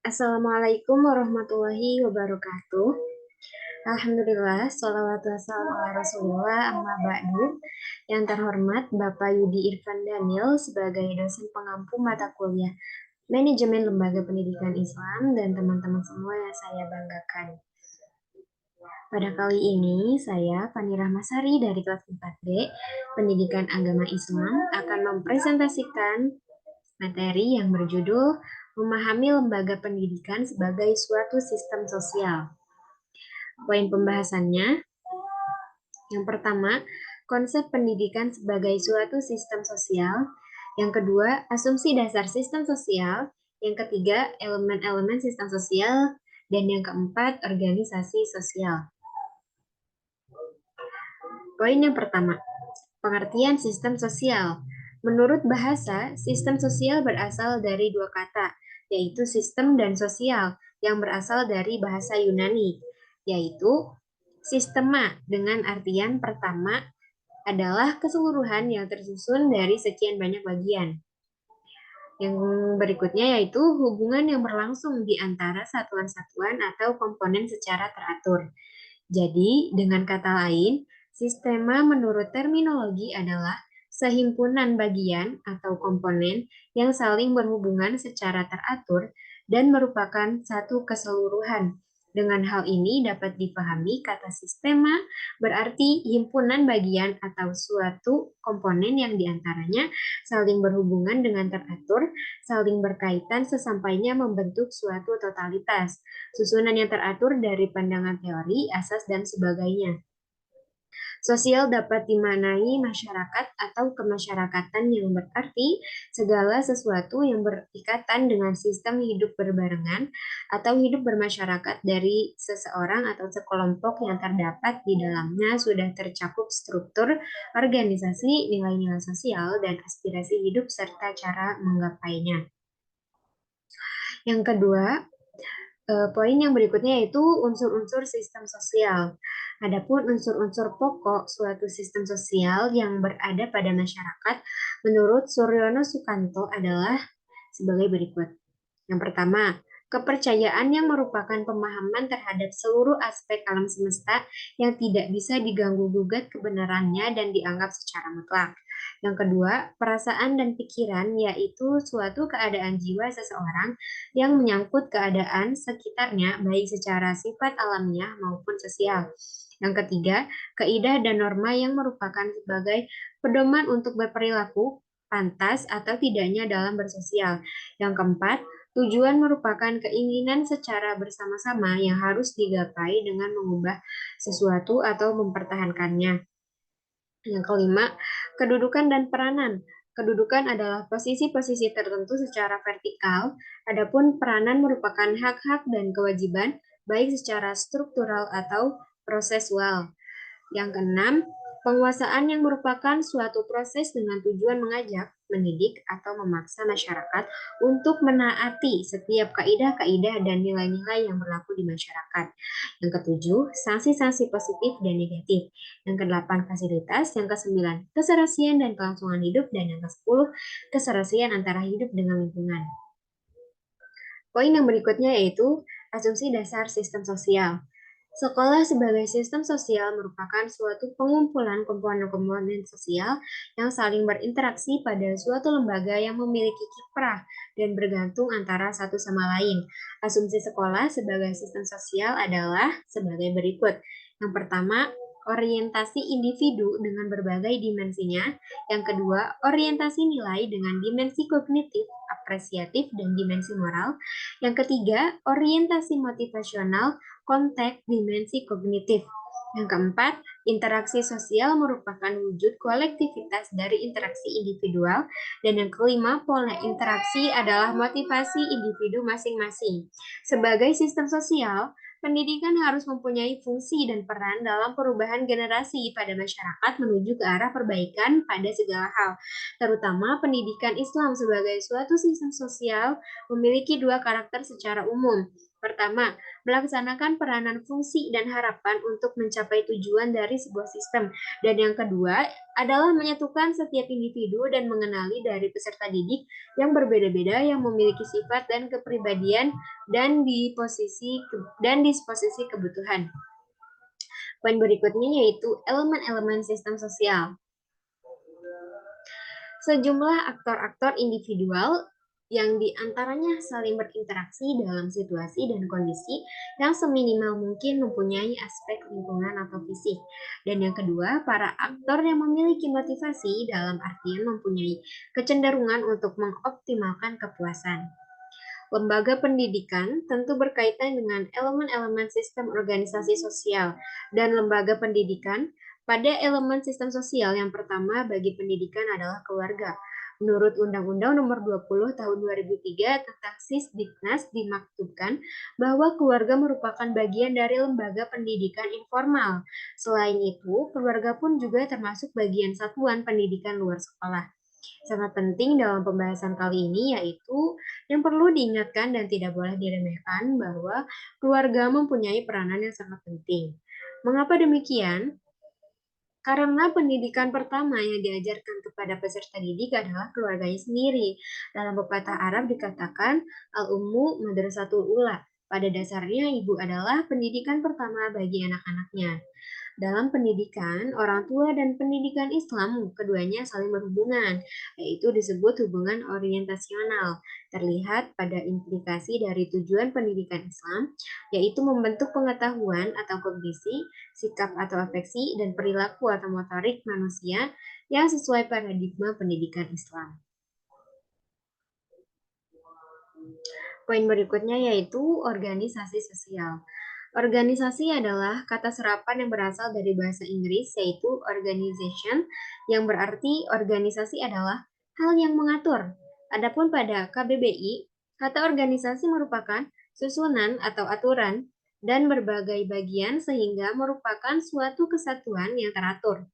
Assalamualaikum warahmatullahi wabarakatuh. Alhamdulillah, sholawat wassalamu ala rasulillah, amma ba'du. Yang terhormat Bapak Yudi Irfan Daniel sebagai dosen pengampu mata kuliah Manajemen Lembaga Pendidikan Islam dan teman-teman semua yang saya banggakan. Pada kali ini, saya Fani Rahmasari dari kelas 4B Pendidikan Agama Islam akan mempresentasikan materi yang berjudul Memahami Lembaga Pendidikan sebagai Suatu Sistem Sosial. Poin pembahasannya, yang pertama, konsep pendidikan sebagai suatu sistem sosial. Yang kedua, asumsi dasar sistem sosial. Yang ketiga, elemen-elemen sistem sosial. Dan yang keempat, organisasi sosial. Poin yang pertama, pengertian sistem sosial. Menurut bahasa, sistem sosial berasal dari dua kata, yaitu sistem dan sosial, yang berasal dari bahasa Yunani, yaitu sistema dengan artian pertama adalah keseluruhan yang tersusun dari sekian banyak bagian. Yang berikutnya yaitu hubungan yang berlangsung di antara satuan-satuan atau komponen secara teratur. Jadi, dengan kata lain, sistema menurut terminologi adalah sehimpunan bagian atau komponen yang saling berhubungan secara teratur dan merupakan satu keseluruhan. Dengan hal ini dapat dipahami kata sistema berarti himpunan bagian atau suatu komponen yang diantaranya saling berhubungan dengan teratur, saling berkaitan sesampainya membentuk suatu totalitas. Susunan yang teratur dari pandangan teori, asas, dan sebagainya. Sosial dapat dimaknai masyarakat atau kemasyarakatan yang berarti segala sesuatu yang berikatan dengan sistem hidup berbarengan atau hidup bermasyarakat dari seseorang atau sekelompok yang terdapat di dalamnya sudah tercakup struktur, organisasi, nilai-nilai sosial, dan aspirasi hidup serta cara menggapainya. Yang kedua, poin yang berikutnya yaitu unsur-unsur sistem sosial. Adapun unsur-unsur pokok suatu sistem sosial yang berada pada masyarakat menurut Suryono Sukanto adalah sebagai berikut. Yang pertama, kepercayaan yang merupakan pemahaman terhadap seluruh aspek alam semesta yang tidak bisa diganggu-gugat kebenarannya dan dianggap secara mutlak. Yang kedua, perasaan dan pikiran yaitu suatu keadaan jiwa seseorang yang menyangkut keadaan sekitarnya baik secara sifat alamiah maupun sosial. Yang ketiga, kaidah dan norma yang merupakan sebagai pedoman untuk berperilaku pantas atau tidaknya dalam bersosial. Yang keempat, tujuan merupakan keinginan secara bersama-sama yang harus digapai dengan mengubah sesuatu atau mempertahankannya. Yang kelima, kedudukan dan peranan. Kedudukan adalah posisi-posisi tertentu secara vertikal, adapun peranan merupakan hak-hak dan kewajiban, baik secara struktural atau prosesual. Yang keenam, penguasaan yang merupakan suatu proses dengan tujuan mengajak, mendidik, atau memaksa masyarakat untuk menaati setiap kaidah-kaidah dan nilai-nilai yang berlaku di masyarakat. Yang ketujuh, sanksi-sanksi positif dan negatif. Yang kedelapan, fasilitas. Yang kesembilan, keserasian dan kelangsungan hidup. Dan yang kesepuluh, keserasian antara hidup dengan lingkungan. Poin yang berikutnya yaitu asumsi dasar sistem sosial. Sekolah sebagai sistem sosial merupakan suatu pengumpulan komponen-komponen sosial yang saling berinteraksi pada suatu lembaga yang memiliki kiprah dan bergantung antara satu sama lain. Asumsi sekolah sebagai sistem sosial adalah sebagai berikut. Yang pertama, orientasi individu dengan berbagai dimensinya. Yang kedua, orientasi nilai dengan dimensi kognitif, apresiatif, dan dimensi moral. Yang ketiga, orientasi motivasional, konteks, dimensi kognitif. Yang keempat, interaksi sosial merupakan wujud kolektivitas dari interaksi individual. Dan yang kelima, pola interaksi adalah motivasi individu masing-masing. Sebagai sistem sosial, pendidikan harus mempunyai fungsi dan peran dalam perubahan generasi pada masyarakat menuju ke arah perbaikan pada segala hal. Terutama pendidikan Islam sebagai suatu sistem sosial memiliki dua karakter secara umum. Pertama, melaksanakan peranan fungsi dan harapan untuk mencapai tujuan dari sebuah sistem. Dan yang kedua adalah menyatukan setiap individu dan mengenali dari peserta didik yang berbeda-beda yang memiliki sifat dan kepribadian dan disposisi kebutuhan. Poin berikutnya yaitu elemen-elemen sistem sosial. Sejumlah aktor-aktor individual yang diantaranya saling berinteraksi dalam situasi dan kondisi yang seminimal mungkin mempunyai aspek lingkungan atau fisik. Dan yang kedua, para aktor yang memiliki motivasi dalam artian mempunyai kecenderungan untuk mengoptimalkan kepuasan. Lembaga pendidikan tentu berkaitan dengan elemen-elemen sistem organisasi sosial dan lembaga pendidikan. Pada elemen sistem sosial yang pertama bagi pendidikan adalah keluarga. Menurut Undang-Undang Nomor 20 Tahun 2003 tentang Sisdiknas dimaktubkan bahwa keluarga merupakan bagian dari lembaga pendidikan informal. Selain itu, keluarga pun juga termasuk bagian satuan pendidikan luar sekolah. Sangat penting dalam pembahasan kali ini yaitu yang perlu diingatkan dan tidak boleh diremehkan bahwa keluarga mempunyai peranan yang sangat penting. Mengapa demikian? Karena pendidikan pertama yang diajarkan kepada peserta didik adalah keluarganya sendiri. Dalam pepatah Arab dikatakan, al-ummu madrasatul ula. Pada dasarnya, ibu adalah pendidikan pertama bagi anak-anaknya. Dalam pendidikan, orang tua dan pendidikan Islam keduanya saling berhubungan, yaitu disebut hubungan orientasional. Terlihat pada implikasi dari tujuan pendidikan Islam, yaitu membentuk pengetahuan atau kognisi, sikap atau afeksi, dan perilaku atau motorik manusia yang sesuai paradigma pendidikan Islam. Poin berikutnya yaitu organisasi sosial. Organisasi adalah kata serapan yang berasal dari bahasa Inggris yaitu organization yang berarti organisasi adalah hal yang mengatur. Adapun pada KBBI, kata organisasi merupakan susunan atau aturan dan berbagai bagian sehingga merupakan suatu kesatuan yang teratur.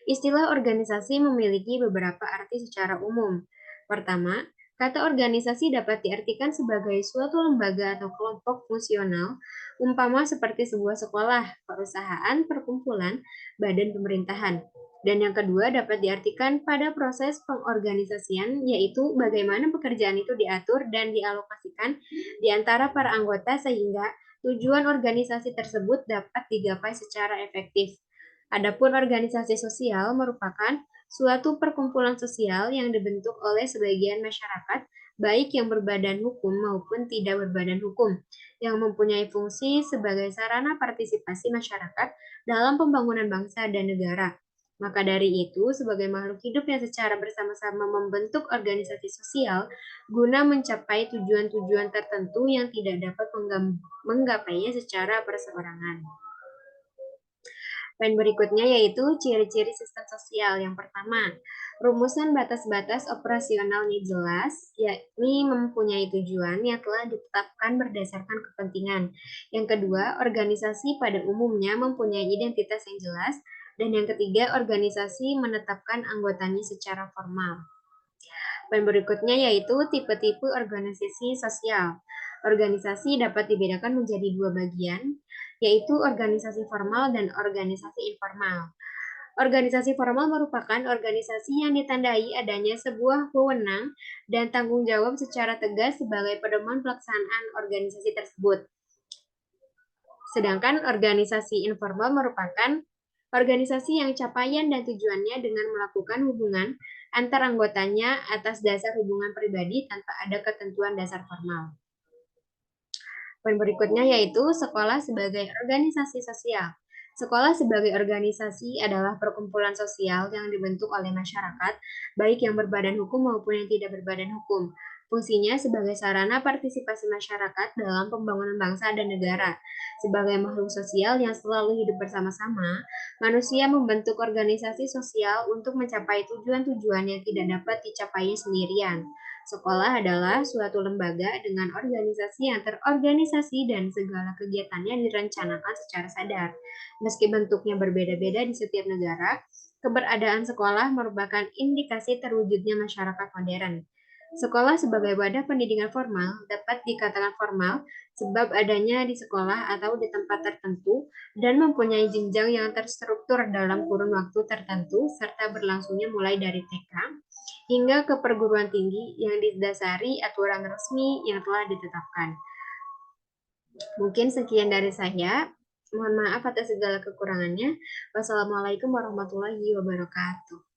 Istilah organisasi memiliki beberapa arti secara umum. Pertama, kata organisasi dapat diartikan sebagai suatu lembaga atau kelompok fungsional, umpama seperti sebuah sekolah, perusahaan, perkumpulan, badan pemerintahan. Dan yang kedua dapat diartikan pada proses pengorganisasian, yaitu bagaimana pekerjaan itu diatur dan dialokasikan di antara para anggota sehingga tujuan organisasi tersebut dapat digapai secara efektif. Adapun organisasi sosial merupakan suatu perkumpulan sosial yang dibentuk oleh sebagian masyarakat, baik yang berbadan hukum maupun tidak berbadan hukum, yang mempunyai fungsi sebagai sarana partisipasi masyarakat dalam pembangunan bangsa dan negara. Maka dari itu, sebagai makhluk hidup yang secara bersama-sama membentuk organisasi sosial, guna mencapai tujuan-tujuan tertentu yang tidak dapat menggapainya secara perseorangan. Poin berikutnya yaitu ciri-ciri sistem sosial. Yang pertama, rumusan batas-batas operasionalnya jelas, yakni mempunyai tujuan yang telah ditetapkan berdasarkan kepentingan. Yang kedua, organisasi pada umumnya mempunyai identitas yang jelas. Dan yang ketiga, organisasi menetapkan anggotanya secara formal. Poin berikutnya yaitu tipe-tipe organisasi sosial. Organisasi dapat dibedakan menjadi dua bagian, yaitu organisasi formal dan organisasi informal. Organisasi formal merupakan organisasi yang ditandai adanya sebuah wewenang dan tanggung jawab secara tegas sebagai pedoman pelaksanaan organisasi tersebut. Sedangkan organisasi informal merupakan organisasi yang capaian dan tujuannya dengan melakukan hubungan antar anggotanya atas dasar hubungan pribadi tanpa ada ketentuan dasar formal. Poin berikutnya yaitu sekolah sebagai organisasi sosial. Sekolah sebagai organisasi adalah perkumpulan sosial yang dibentuk oleh masyarakat, baik yang berbadan hukum maupun yang tidak berbadan hukum. Fungsinya sebagai sarana partisipasi masyarakat dalam pembangunan bangsa dan negara. Sebagai makhluk sosial yang selalu hidup bersama-sama, manusia membentuk organisasi sosial untuk mencapai tujuan-tujuan yang tidak dapat dicapainya sendirian. Sekolah adalah suatu lembaga dengan organisasi yang terorganisasi dan segala kegiatannya direncanakan secara sadar. Meski bentuknya berbeda-beda di setiap negara, keberadaan sekolah merupakan indikasi terwujudnya masyarakat modern. Sekolah sebagai wadah pendidikan formal dapat dikatakan formal sebab adanya di sekolah atau di tempat tertentu dan mempunyai jenjang yang terstruktur dalam kurun waktu tertentu serta berlangsungnya mulai dari TK hingga ke perguruan tinggi yang didasari aturan resmi yang telah ditetapkan. Mungkin sekian dari saya. Mohon maaf atas segala kekurangannya. Wassalamualaikum warahmatullahi wabarakatuh.